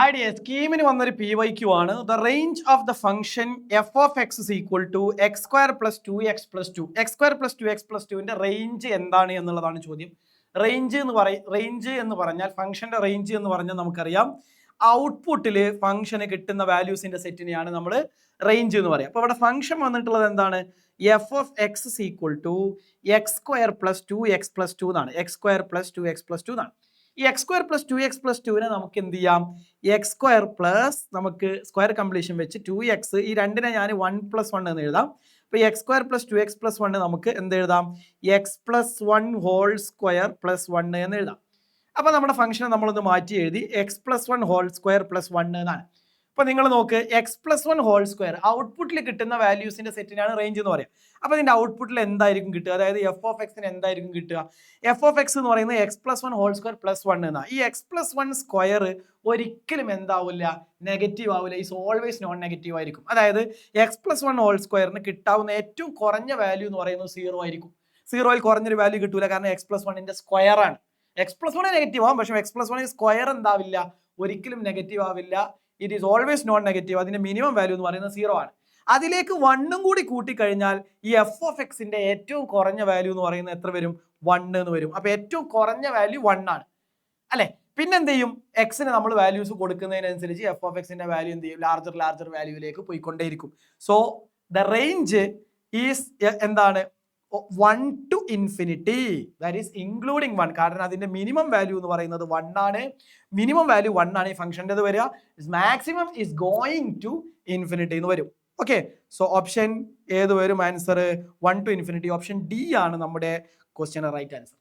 Idea സ്കീമിന് വന്നൊരു PYQ ആണ്. The range of the function f of x is equal to x square plus 2x+2 range എന്താണ് എന്നുള്ളതാണ് ചോദ്യം. Range എന്ന് പറഞ്ഞാൽ ഫംഗ്ഷന്റെ റേഞ്ച് എന്ന് പറഞ്ഞാൽ നമുക്കറിയാം ഔട്ട്പുട്ടിൽ ഫംഗ്ഷന് കിട്ടുന്ന വാല്യൂസിന്റെ സെറ്റിനെയാണ് നമ്മൾ റേഞ്ച് എന്ന് പറയുക. അപ്പോൾ ഇവിടെ ഫംഗ്ഷൻ വന്നിട്ടുള്ളത് എന്താണ്? F of x is equal to x square plus 2x+2 എന്നാണ്. എക്സ് സ്ക്വയർ പ്ലസ് 2x+2 എന്നാണ്. ഈ എക്സ് സ്ക്വയർ പ്ലസ് 2x+2 നമുക്ക് എന്ത് ചെയ്യാം? എക്സ് സ്ക്വയർ പ്ലസ് നമുക്ക് സ്ക്വയർ കംപ്ലീഷൻ വെച്ച് 2x, ഈ രണ്ടിനെ ഞാൻ 1+1 എന്ന് എഴുതാം. അപ്പോൾ എക്സ് സ്ക്വയർ പ്ലസ് 2x+1 നമുക്ക് എന്ത് എഴുതാം? x+1 ഹോൾ സ്ക്വയർ പ്ലസ് 1 എന്ന് എഴുതാം. അപ്പോൾ നമ്മുടെ ഫംഗ്ഷനെ നമ്മളൊന്ന് മാറ്റി എഴുതി x+1 ഹോൾ സ്ക്വയർ പ്ലസ് 1 എന്നാണ്. അപ്പോൾ നിങ്ങൾ നോക്ക്, x+1 ഹോൾ സ്ക്വയർ ഔട്ട്പുട്ടിൽ കിട്ടുന്ന വാല്യൂസിന്റെ സെറ്റിനാണ് റേഞ്ച് എന്ന് പറയുക. അപ്പോൾ ഇതിന്റെ ഔട്ട്പുട്ടിൽ എന്തായിരിക്കും കിട്ടുക? അതായത് എഫ് ഓഫ് എക്സിന് എന്തായിരിക്കും കിട്ടുക? എഫ് ഓഫ് എക്സ് എന്ന് പറയുന്നത് x+1 ഹോൾ സ്ക്വയർ പ്ലസ് 1 എന്നാണ്. ഈ x+1 സ്ക്വയർ ഒരിക്കലും എന്താവില്ല? നെഗറ്റീവ് ആവില്ല. ഈസ് ഓൾവേസ് നോൺ നെഗറ്റീവ് ആയിരിക്കും. അതായത് x+1 ഹോൾ സ്ക്വയറിന് കിട്ടാവുന്ന ഏറ്റവും കുറഞ്ഞ വാല്യൂ എന്ന് പറയുന്നത് 0 ആയിരിക്കും. 0യിൽ കുറഞ്ഞൊരു വാല്യൂ കിട്ടൂല, കാരണം x+1ന്റെ സ്ക്വയർ ആണ്. x+1 നെഗറ്റീവ് ആവും, പക്ഷേ x+1 സ്ക്വയർ എന്താവില്ല? ഒരിക്കലും നെഗറ്റീവ് ആവില്ല. It is always non negative. അതിന്റെ മിനിമം വാല്യൂ എന്ന് പറയുന്നത് 0 ആണ്. അതിലേക്ക് 1 കൂടി കൂട്ടിക്കഴിഞ്ഞാൽ ഈ എഫ് ഓഫ് എക്സിന്റെ ഏറ്റവും കുറഞ്ഞ വാല്യൂ എന്ന് പറയുന്നത് എത്ര വരും? 1 എന്ന് വരും. അപ്പൊ ഏറ്റവും കുറഞ്ഞ വാല്യൂ 1 ആണ് അല്ലെ? പിന്നെന്ത് ചെയ്യും? എക്സിന് നമ്മൾ വാല്യൂസ് കൊടുക്കുന്നതിനനുസരിച്ച് എഫ് ഓഫ് എക്സിന്റെ വാല്യൂ എന്ത് ചെയ്യും? ലാർജർ വാല്യൂയിലേക്ക് പോയിക്കൊണ്ടേയിരിക്കും. സോ ദ റേഞ്ച് ഈസ് എന്താണ്? 1 to infinity, that is including 1. കാരണം അതിന്റെ മിനിമം വാല്യൂ എന്ന് പറയുന്നത് 1 ആണ്. മിനിമം വാല്യൂ 1 ആണ് ഈ ഫംഗ്ഷന്റെ വരിക. Maximum is going to infinity എന്ന് വരും. ഓക്കെ, സോ ഓപ്ഷൻ ഏത് വരും answer? 1 to infinity. Option D ആണ് നമ്മുടെ ക്വസ്റ്റ്യൻ റൈറ്റ് ആൻസർ.